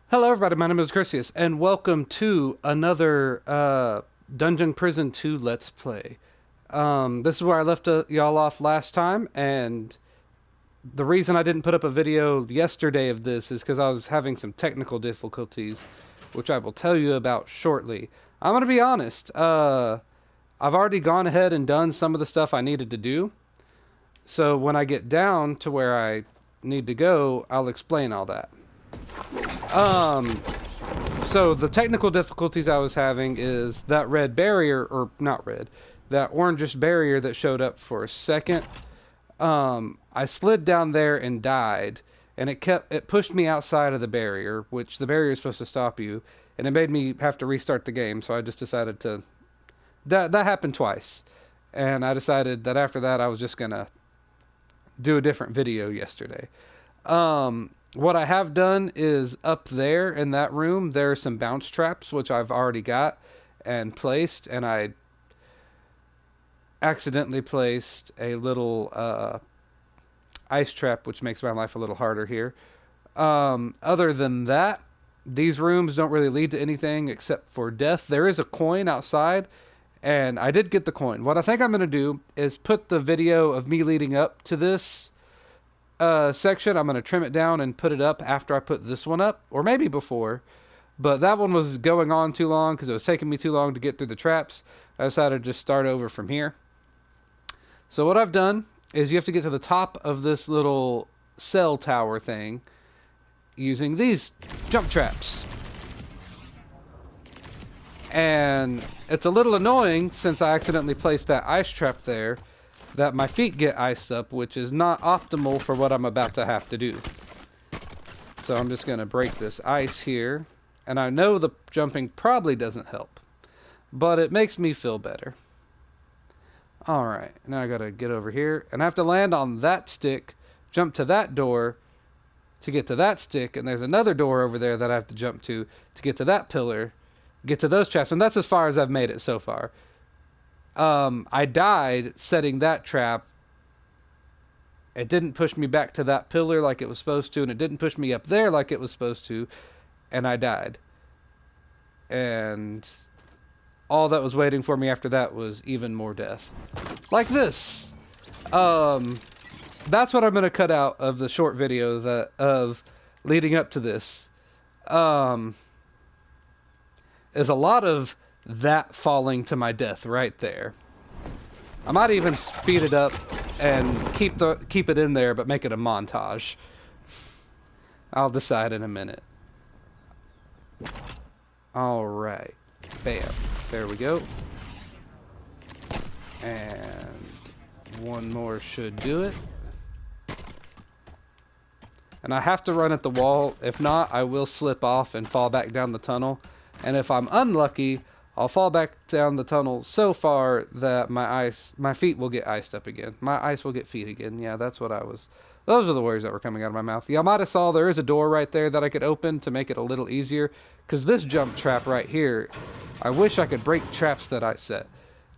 Hello, everybody. My name is Ochrisseus, and welcome to another Dungeon Prison 2 Let's Play. This is where I left y'all off last time, and the reason I didn't put up a video yesterday of this is because I was having some technical difficulties, which I will tell you about shortly. I'm going to be honest. I've already gone ahead and done some of the stuff I needed to do, so when I get down to where I need to go, I'll explain all that. So the technical difficulties I was having is that red barrier, or not red, that orangish barrier that showed up for a second. I slid down there and died, and it pushed me outside of the barrier, which the barrier is supposed to stop you, and it made me have to restart the game. So I just decided to that happened twice, and I decided that after that I was just gonna do a different video yesterday. What I have done is up there in that room, there are some bounce traps, which I've already got and placed, and I accidentally placed a little ice trap, which makes my life a little harder here. Other than that, these rooms don't really lead to anything except for death. There is a coin outside, and I did get the coin. What I think I'm going to do is put the video of me leading up to this section. I'm going to trim it down and put it up after I put this one up, or maybe before. But that one was going on too long because it was taking me too long to get through the traps. I decided to just start over from here. So what I've done is you have to get to the top of this little cell tower thing using these jump traps. And it's a little annoying since I accidentally placed that ice trap there that my feet get iced up, which is not optimal for what I'm about to have to do. So I'm just going to break this ice here. And I know the jumping probably doesn't help, but it makes me feel better. Alright, now I got to get over here. And I have to land on that stick, jump to that door to get to that stick. And there's another door over there that I have to jump to get to that pillar, get to those traps. And that's as far as I've made it so far. I died setting that trap. It didn't push me back to that pillar like it was supposed to, and it didn't push me up there like it was supposed to, and I died. And all that was waiting for me after that was even more death. Like this. That's what I'm going to cut out of the short video of leading up to this. Is a lot of that falling to my death right there. I might even speed it up and keep it in there, but make it a montage. I'll decide in a minute. All right, bam, there we go. And one more should do it. And I have to run at the wall. If not, I will slip off and fall back down the tunnel. And if I'm unlucky, I'll fall back down the tunnel so far that my feet will get iced up again. My ice will get feet again. Yeah, that's what I was. Those are the words that were coming out of my mouth. Y'all might have saw there is a door right there that I could open to make it a little easier. Because this jump trap right here, I wish I could break traps that I set.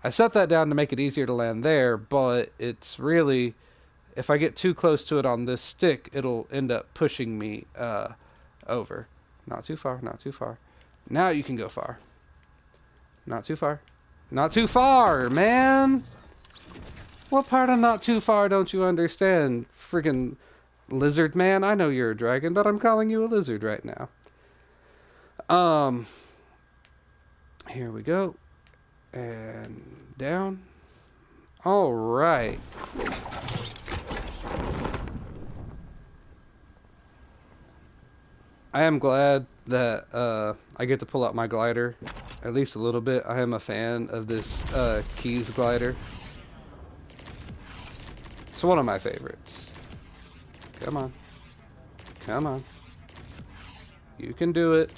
I set that down to make it easier to land there, but it's really, if I get too close to it on this stick, it'll end up pushing me over. Not too far, not too far. Now you can go far. Not too far. Not too far, man! What part of not too far don't you understand? Friggin' lizard man? I know you're a dragon, but I'm calling you a lizard right now. Here we go. And down. Alright. I am glad that I get to pull out my glider, at least a little bit. I am a fan of this Keys glider. It's one of my favorites. Come on. Come on. You can do it.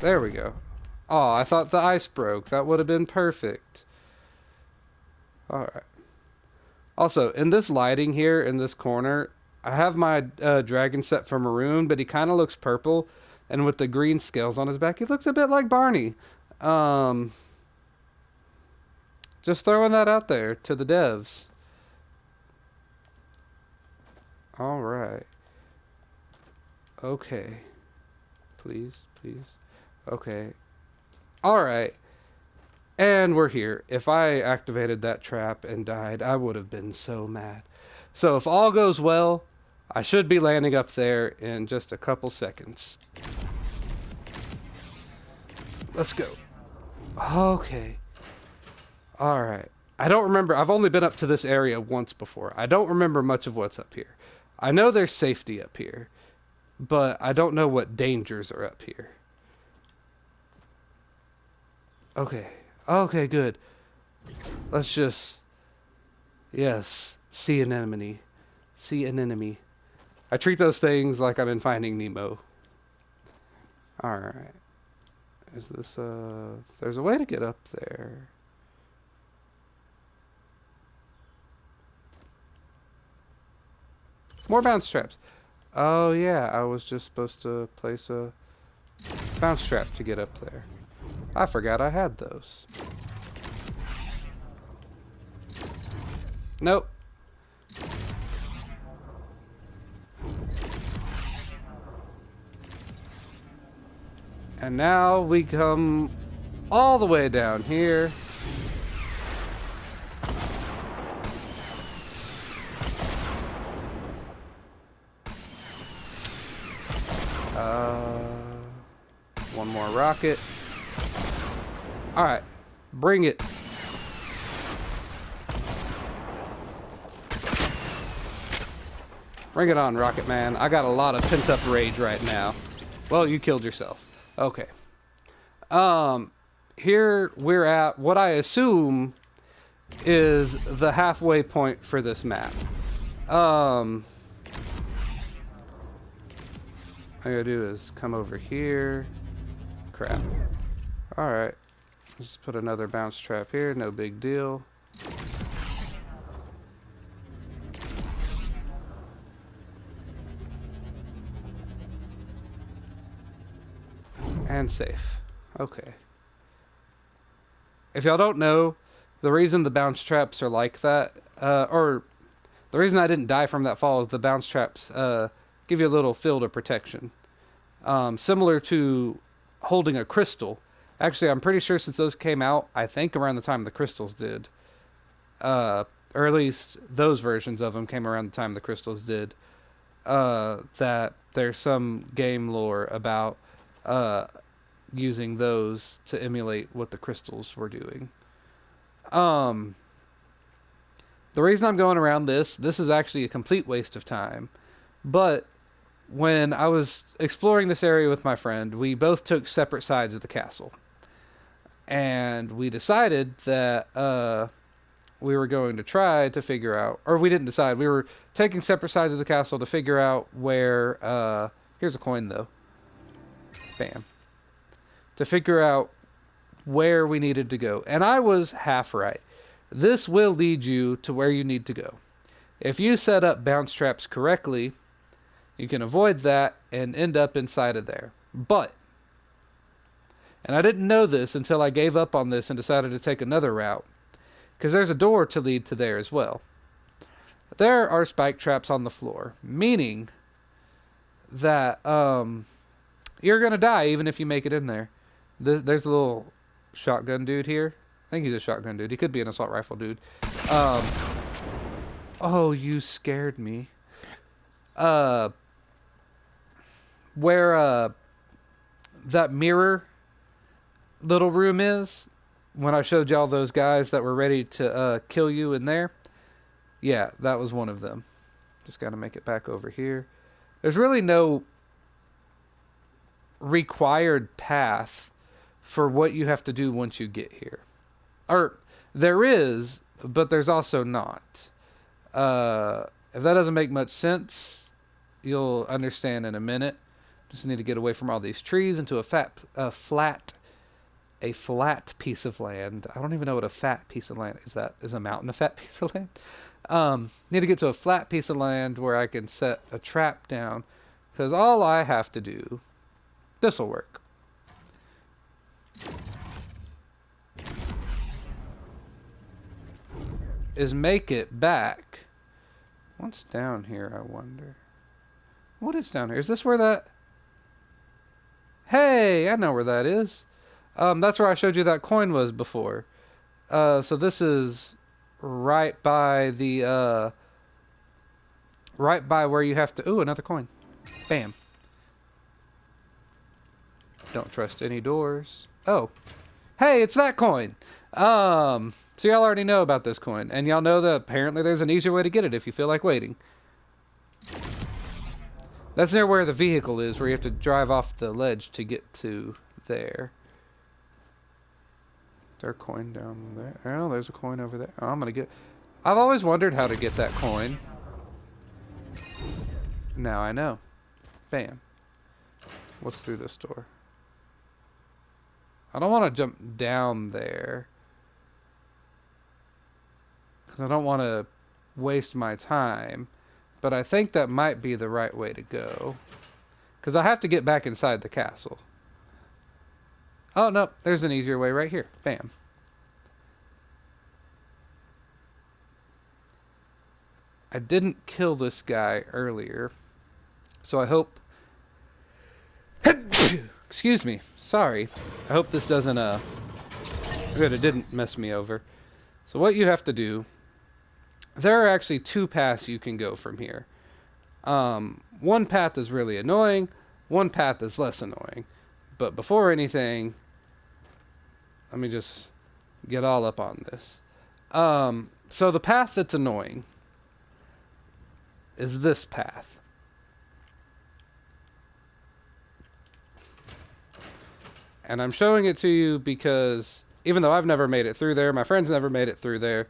There we go. Oh, I thought the ice broke. That would have been perfect. Alright. Also, in this lighting here, in this corner, I have my dragon set for maroon, but he kind of looks purple. And with the green scales on his back, he looks a bit like Barney. Just throwing that out there to the devs. Alright. Okay. Please, please. Okay. Alright. And we're here. If I activated that trap and died, I would have been so mad. So if all goes well, I should be landing up there in just a couple seconds. Let's go. Okay. Alright. I don't remember. I've only been up to this area once before. I don't remember much of what's up here. I know there's safety up here, but I don't know what dangers are up here. Okay. Okay, good. Let's just... Yes. See an enemy. See an enemy. I treat those things like I'm in Finding Nemo. Alright. Is this, there's a way to get up there. More bounce traps. Oh, yeah. I was just supposed to place a bounce trap to get up there. I forgot I had those. Nope. And now we come all the way down here. One more rocket. Alright, bring it. Bring it on, Rocket Man. I got a lot of pent-up rage right now. Well, you killed yourself. Okay. Here we're at what I assume is the halfway point for this map. All I gotta do is come over here. Crap. Alright. Just put another bounce trap here, no big deal. And safe. Okay. If y'all don't know, the reason the bounce traps are like that, or the reason I didn't die from that fall is the bounce traps give you a little field of protection. Similar to holding a crystal. Actually, I'm pretty sure since those came out, I think around the time the crystals did. Or at least those versions of them came around the time the crystals did. That there's some game lore about using those to emulate what the crystals were doing. The reason I'm going around this is actually a complete waste of time. But when I was exploring this area with my friend, we both took separate sides of the castle. And we decided that we were going to try to figure out, or we didn't decide, we were taking separate sides of the castle to figure out where, here's a coin though. Bam. To figure out where we needed to go. And I was half right. This will lead you to where you need to go. If you set up bounce traps correctly, you can avoid that and end up inside of there. But, and I didn't know this until I gave up on this and decided to take another route, because there's a door to lead to there as well. There are spike traps on the floor, meaning that you're going to die even if you make it in there. There's a little shotgun dude here. I think he's a shotgun dude. He could be an assault rifle dude. Oh, you scared me. Where that mirror little room is, when I showed y'all those guys that were ready to kill you in there, yeah, that was one of them. Just gotta make it back over here. There's really no required path for what you have to do once you get here. Or, there is, but there's also not. If that doesn't make much sense, you'll understand in a minute. Just need to get away from all these trees into a flat piece of land. I don't even know what a fat piece of land is. That is a mountain a fat piece of land? Need to get to a flat piece of land where I can set a trap down, because all I have to do, this'll work. Is make it back. What's down here, I wonder? What is down here? Is this where that... Hey, I know where that is. That's where I showed you that coin was before. So this is right by the, right by where you have to... Ooh, another coin. Bam. Don't trust any doors. Oh. Hey, it's that coin. So y'all already know about this coin. And y'all know that apparently there's an easier way to get it if you feel like waiting. That's near where the vehicle is, where you have to drive off the ledge to get to there. Is there a coin down there? Oh, there's a coin over there. Oh, I'm gonna get... I've always wondered how to get that coin. Now I know. Bam. What's through this door? I don't want to jump down there, because I don't want to waste my time. But I think that might be the right way to go, because I have to get back inside the castle. Oh, no. There's an easier way right here. Bam. I didn't kill this guy earlier, so I hope... Excuse me. Sorry. I hope this doesn't, Good, it didn't mess me over. So what you have to do... There are actually two paths you can go from here. One path is really annoying. One path is less annoying. But before anything... Let me just get all up on this. So the path that's annoying is this path. And I'm showing it to you because even though I've never made it through there, my friends never made it through there,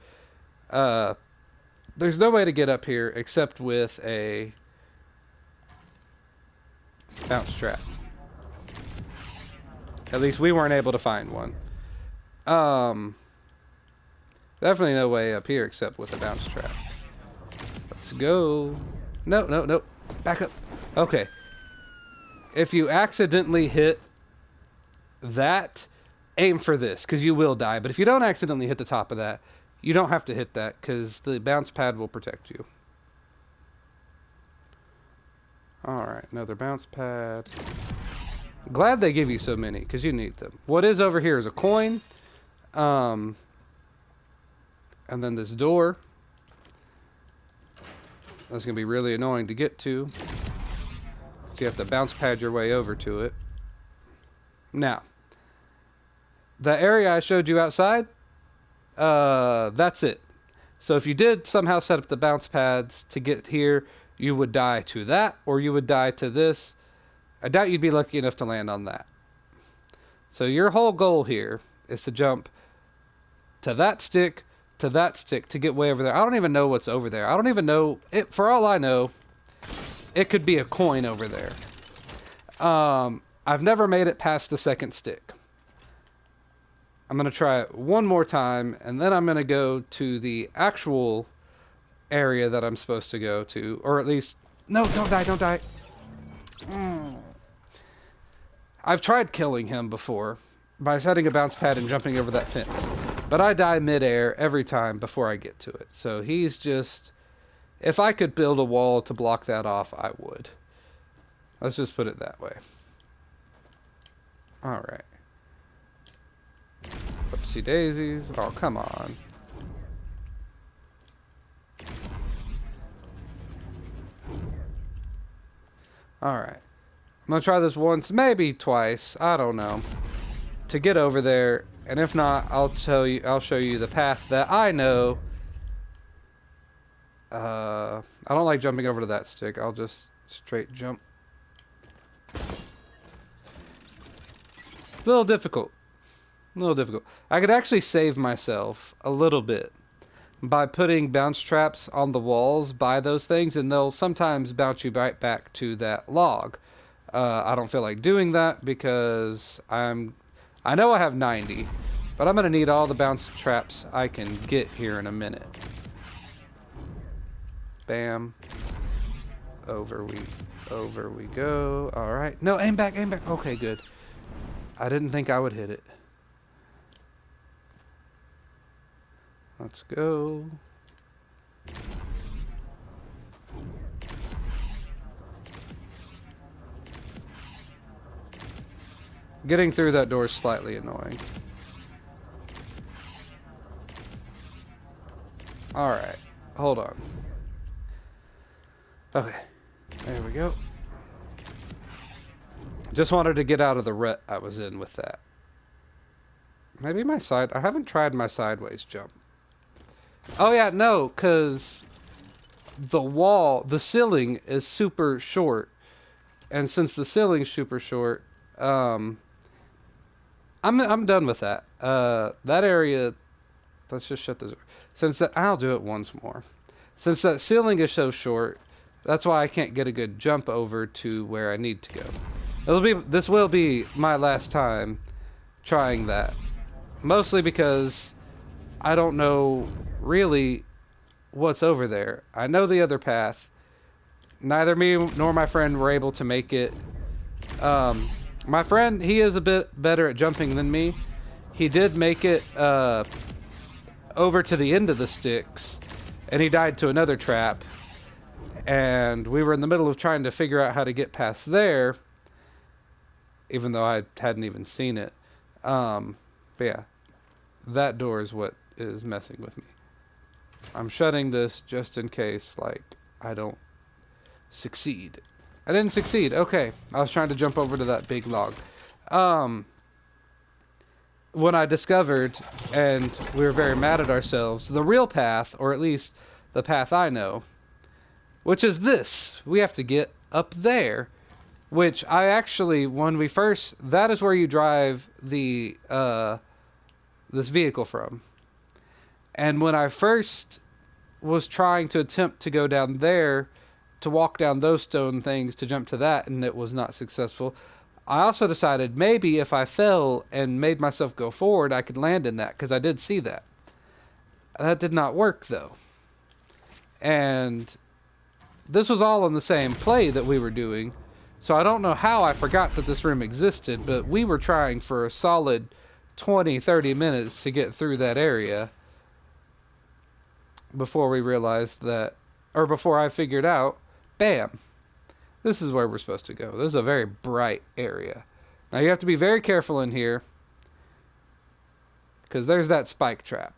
there's no way to get up here except with a bounce trap. At least we weren't able to find one. Definitely no way up here except with a bounce trap. Let's go. No, no, no. Back up. Okay. If you accidentally hit that, aim for this, because you will die. But if you don't accidentally hit the top of that, you don't have to hit that, because the bounce pad will protect you. Alright, another bounce pad. Glad they give you so many, because you need them. What is over here is a coin. And then this door. That's going to be really annoying to get to. So you have to bounce pad your way over to it. Now, the area I showed you outside, that's it. So if you did somehow set up the bounce pads to get here, you would die to that, or you would die to this. I doubt you'd be lucky enough to land on that. So your whole goal here is to jump to that stick to get way over there. I don't even know what's over there. I don't even know it. For all I know, it could be a coin over there. I've never made it past the second stick. I'm going to try it one more time, and then I'm going to go to the actual area that I'm supposed to go to. Or at least... No, don't die, don't die. I've tried killing him before by setting a bounce pad and jumping over that fence. But I die midair every time before I get to it. So he's just... If I could build a wall to block that off, I would. Let's just put it that way. Alright. Whoopsie daisies. Oh, come on. Alright. I'm gonna try this once, maybe twice, I don't know, to get over there, and if not, I'll show you the path that I know. I don't like jumping over to that stick. I'll just straight jump. It's a little difficult. A little difficult. I could actually save myself a little bit by putting bounce traps on the walls by those things, and they'll sometimes bounce you right back to that log. I don't feel like doing that because I know I have 90, but I'm going to need all the bounce traps I can get here in a minute. Bam. Over we go. All right. No, aim back, aim back. Okay, good. I didn't think I would hit it. Let's go. Getting through that door is slightly annoying. Alright. Hold on. Okay. There we go. Just wanted to get out of the rut I was in with that. Maybe my side... I haven't tried my sideways jump. Oh yeah, no, because the wall, the ceiling is super short. And since the ceiling's super short, I'm done with that. That area... Let's just shut this door. Since that... I'll do it once more. Since that ceiling is so short, that's why I can't get a good jump over to where I need to go. This will be my last time trying that. Mostly because I don't know really what's over there. I know the other path. Neither me nor my friend were able to make it. My friend, he is a bit better at jumping than me. He did make it over to the end of the sticks, and he died to another trap. And we were in the middle of trying to figure out how to get past there, even though I hadn't even seen it. But yeah, that door is what is messing with me. I'm shutting this just in case, like, I don't succeed. I didn't succeed. Okay, I was trying to jump over to that big log. When I discovered, and we were very mad at ourselves, the real path, or at least the path I know, which is this. We have to get up there. Which I actually, when we first... That is where you drive the this vehicle from. And when I first was trying to attempt to go down there, to walk down those stone things, to jump to that, and it was not successful, I also decided maybe if I fell and made myself go forward, I could land in that, because I did see that. That did not work, though. And this was all in the same play that we were doing. So I don't know how I forgot that this room existed, but we were trying for a solid 20, 30 minutes to get through that area before we realized that, or before I figured out, bam, this is where we're supposed to go. This is a very bright area. Now you have to be very careful in here, because there's that spike trap.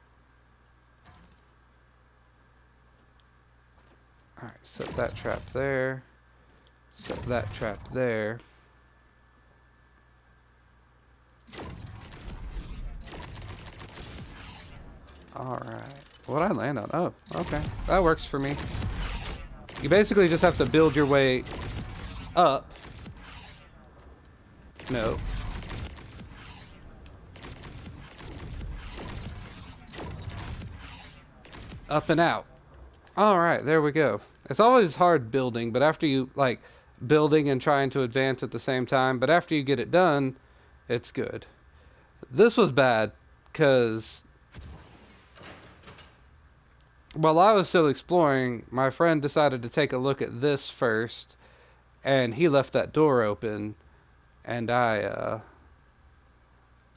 Alright, set that trap there. Set that trap there. Alright. What'd I land on? Oh, okay. That works for me. You basically just have to build your way up. No. Up and out. Alright, there we go. It's always hard building, but after you, like, building and trying to advance at the same time, but after you get it done, it's good. This was bad, because while I was still exploring, my friend decided to take a look at this first, and he left that door open, and I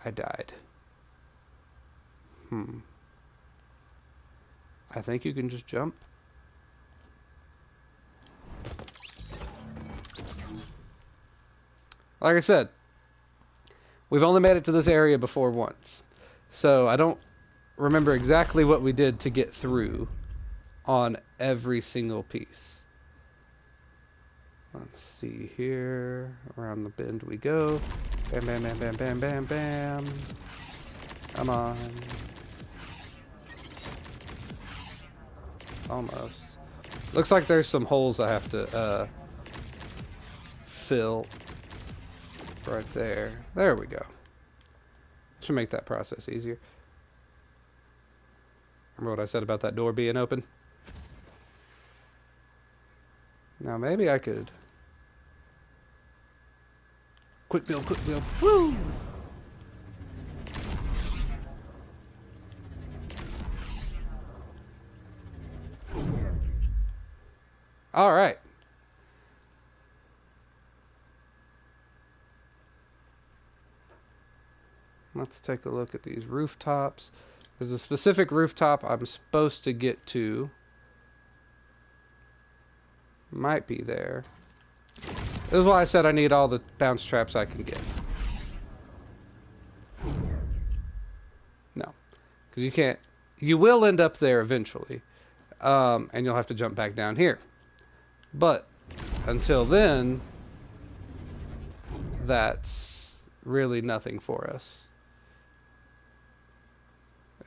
died. I think you can just jump. Like I said, we've only made it to this area before once. So I don't remember exactly what we did to get through on every single piece. Let's see here. Around the bend we go. Bam, bam, bam, bam, bam, bam, bam. Come on. Almost. Looks like there's some holes I have to fill. Right there. There we go. Should make that process easier. Remember what I said about that door being open? Now maybe I could... Quick build, quick build. Woo! Alright. Let's take a look at these rooftops. There's a specific rooftop I'm supposed to get to. Might be there. This is why I said I need all the bounce traps I can get. Because you can't... You will end up there eventually. And you'll have to jump back down here. But until then, that's really nothing for us.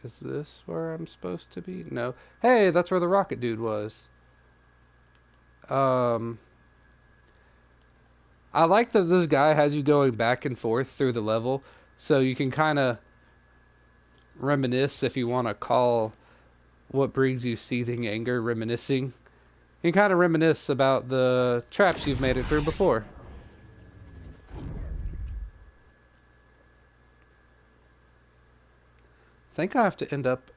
Is this where I'm supposed to be? No. Hey, that's where the rocket dude was. I like that this guy has you going back and forth through the level, so you can kind of reminisce, if you want to call what brings you seething anger reminiscing. You can kind of reminisce about the traps you've made it through before. I think I have to end up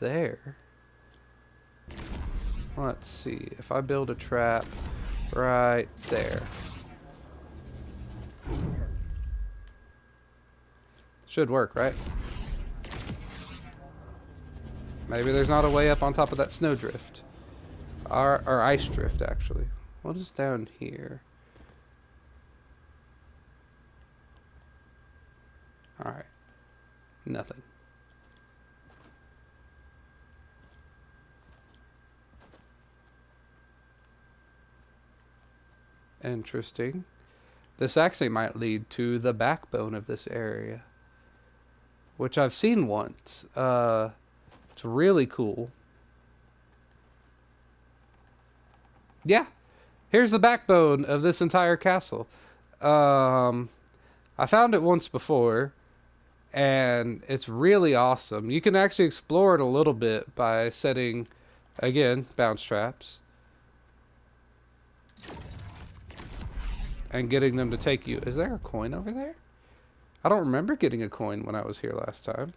there. Let's see. If I build a trap right there. Should work, right? Maybe there's not a way up on top of that snowdrift. Or ice drift, actually. What is down here? Alright. Nothing. Interesting. This actually might lead to the backbone of this area, which I've seen once. It's really cool. Yeah, here's the backbone of this entire castle. I found it once before, and it's really awesome. You can actually explore it a little bit by setting, again, bounce traps. And getting them to take you. Is there a coin over there? I don't remember getting a coin when I was here last time.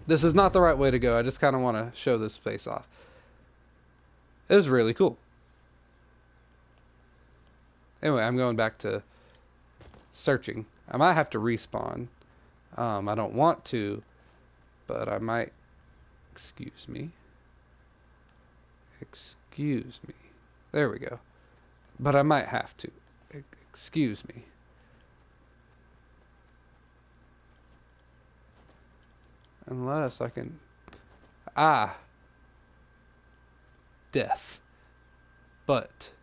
This is not the right way to go. I just kind of want to show this place off. It was really cool. Anyway, I'm going back to searching. I might have to respawn. I don't want to, but I might. Excuse me. Excuse me. There we go. But I might have to. Excuse me. Unless I can... Ah. Death. But...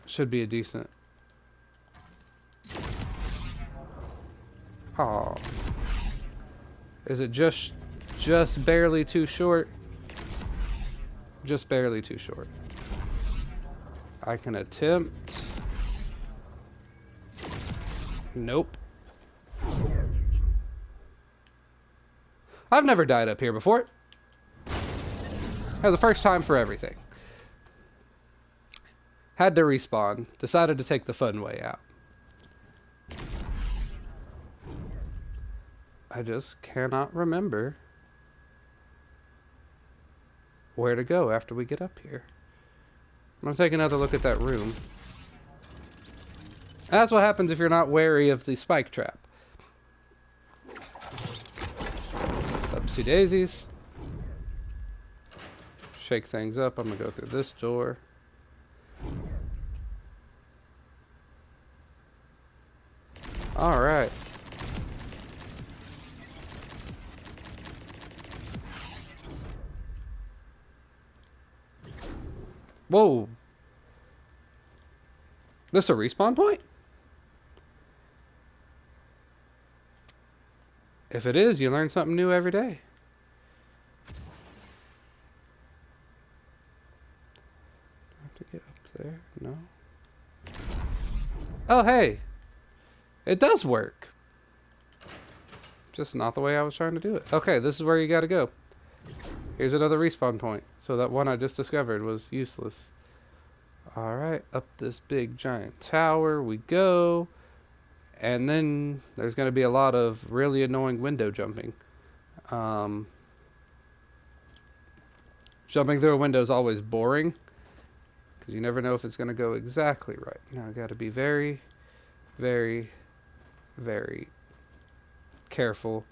should be a decent... Oh. Is it just barely too short? Just barely too short. I can attempt. Nope. I've never died up here before. That was the first time for everything. Had to respawn. Decided to take the fun way out. I just cannot remember where to go after we get up here. I'm going to take another look at that room. That's what happens if you're not wary of the spike trap. Upsy daisies. Shake things up. I'm going to go through this door. Alright. Whoa. This a respawn point? If it is, you learn something new every day. Have to get up there? No. Oh, hey. It does work. Just not the way I was trying to do it. Okay, this is where you gotta go. Here's another respawn point. So that one I just discovered was useless. Alright, up this big giant tower we go. And then there's going to be a lot of really annoying window jumping. Jumping through a window is always boring, because you never know if it's going to go exactly right. Now I got to be very, very, very careful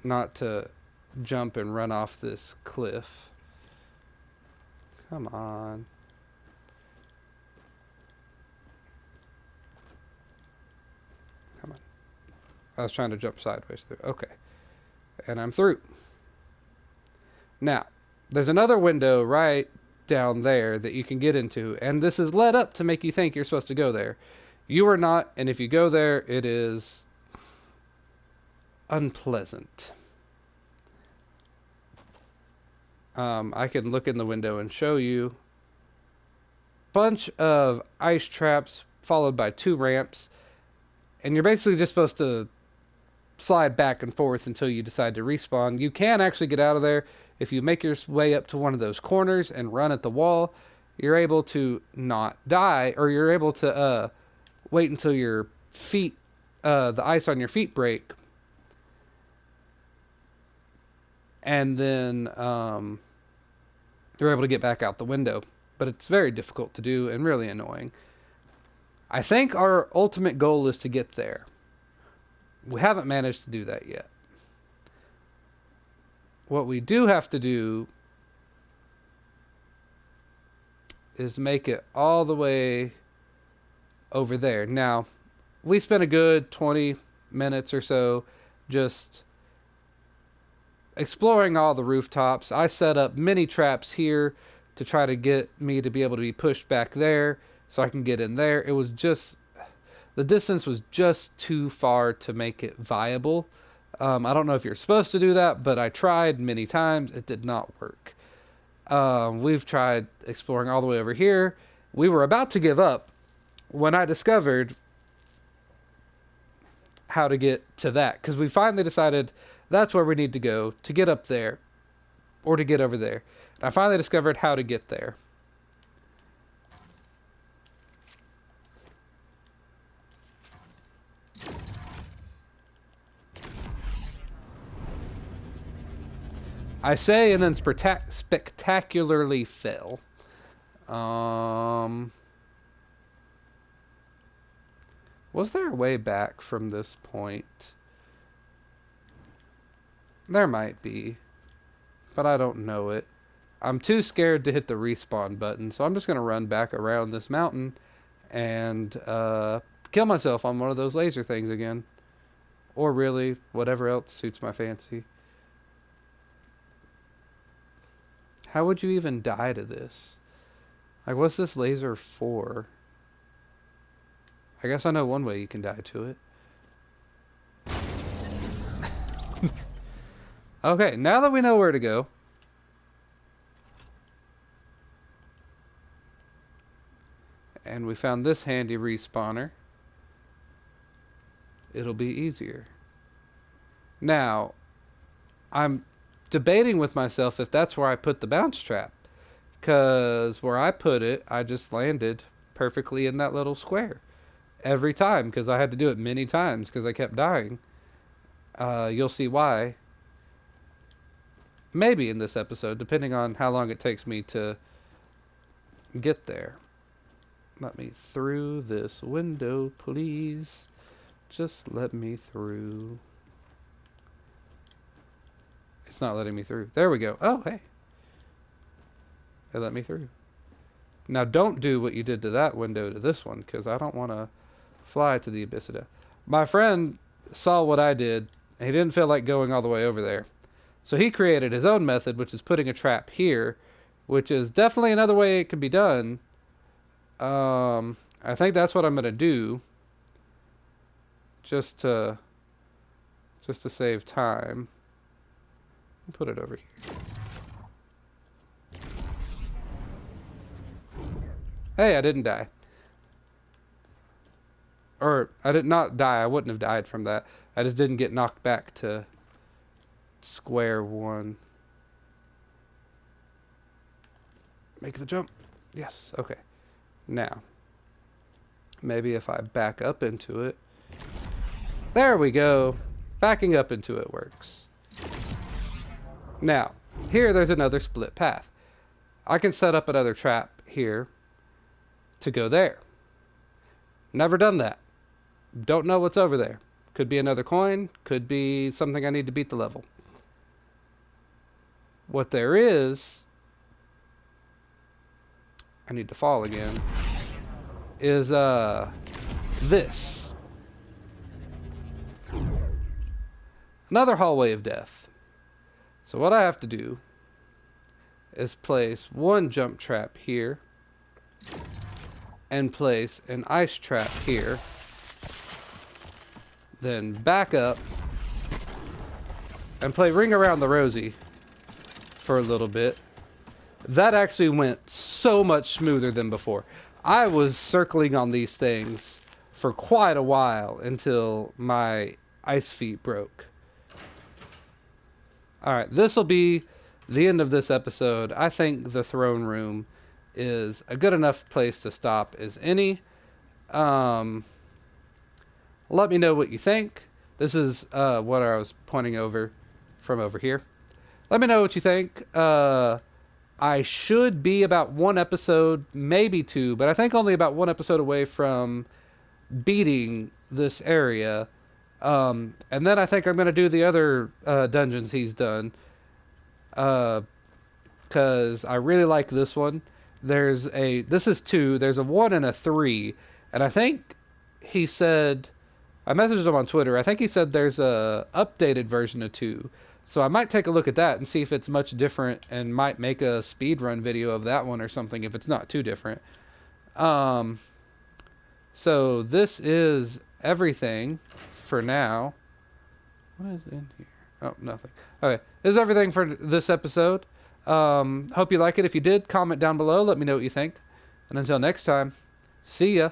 not to jump and run off this cliff. Come on. I was trying to jump sideways through. Okay. And I'm through. Now, there's another window right down there that you can get into, and this is led up to make you think you're supposed to go there. You are not, and if you go there, it is unpleasant. I can look in the window and show you. Bunch of ice traps followed by 2 ramps, and you're basically just supposed to slide back and forth until you decide to respawn. You can actually get out of there if you make your way up to one of those corners and run at the wall. You're able to not die, or you're able to wait until your feet, the ice on your feet break, and then you're able to get back out the window. But it's very difficult to do and really annoying. I think our ultimate goal is to get there. We haven't managed to do that yet. What we do have to do is make it all the way over there. Now, we spent a good 20 minutes or so just exploring all the rooftops. I set up mini traps here to try to get me to be able to be pushed back there so I can get in there. It was just, the distance was just too far to make it viable. I don't know if you're supposed to do that, but I tried many times. It did not work. We've tried exploring all the way over here. We were about to give up when I discovered how to get to that, because we finally decided that's where we need to go to get up there or to get over there. And I finally discovered how to get there. I say and then spectacularly fail. Was there a way back from this point? There might be, but I don't know it. I'm too scared to hit the respawn button, so I'm just going to run back around this mountain and kill myself on one of those laser things again. Or really, whatever else suits my fancy. How would you even die to this? Like, what's this laser for? I guess I know one way you can die to it. Okay, now that we know where to go. And we found this handy respawner. It'll be easier. Now, I'm debating with myself if that's where I put the bounce trap. Because where I put it, I just landed perfectly in that little square. Every time, because I had to do it many times because I kept dying. You'll see why. Maybe in this episode, depending on how long it takes me to get there. Let me through this window, please. Just let me through. It's not letting me through. There we go. Oh, hey. They let me through. Now, don't do what you did to that window to this one, because I don't want to fly to the abyss of death. My friend saw what I did, and he didn't feel like going all the way over there. So he created his own method, which is putting a trap here, which is definitely another way it could be done. I think that's what I'm going to do. Just to save time. Put it over here. Hey, I didn't die. Or, I did not die. I wouldn't have died from that. I just didn't get knocked back to square one. Make the jump. Yes, okay. Now, maybe if I back up into it. There we go. Backing up into it works. Now, here there's another split path. I can set up another trap here to go there. Never done that. Don't know what's over there. Could be another coin. Could be something I need to beat the level. What there is, I need to fall again, is this. Another hallway of death. So what I have to do is place one jump trap here and place an ice trap here. Then back up and play Ring Around the Rosie for a little bit. That actually went so much smoother than before. I was circling on these things for quite a while until my ice feet broke. Alright, this will be the end of this episode. I think the throne room is a good enough place to stop as any. Let me know what you think. This is what I was pointing over from over here. Let me know what you think. I should be about one episode, maybe two, but I think only about one episode away from beating this area. And then I think I'm going to do the other dungeons he's done. Because I really like this one. This is 2. There's a 1 and a 3. And I think he said, I messaged him on Twitter. I think he said there's a updated version of 2. So I might take a look at that and see if it's much different and might make a speedrun video of that one or something if it's not too different. So this is everything for now. What is in here? Oh, nothing. Okay, this is everything for this episode. Hope you like it. If you did, comment down below. Let me know what you think. And until next time, see ya.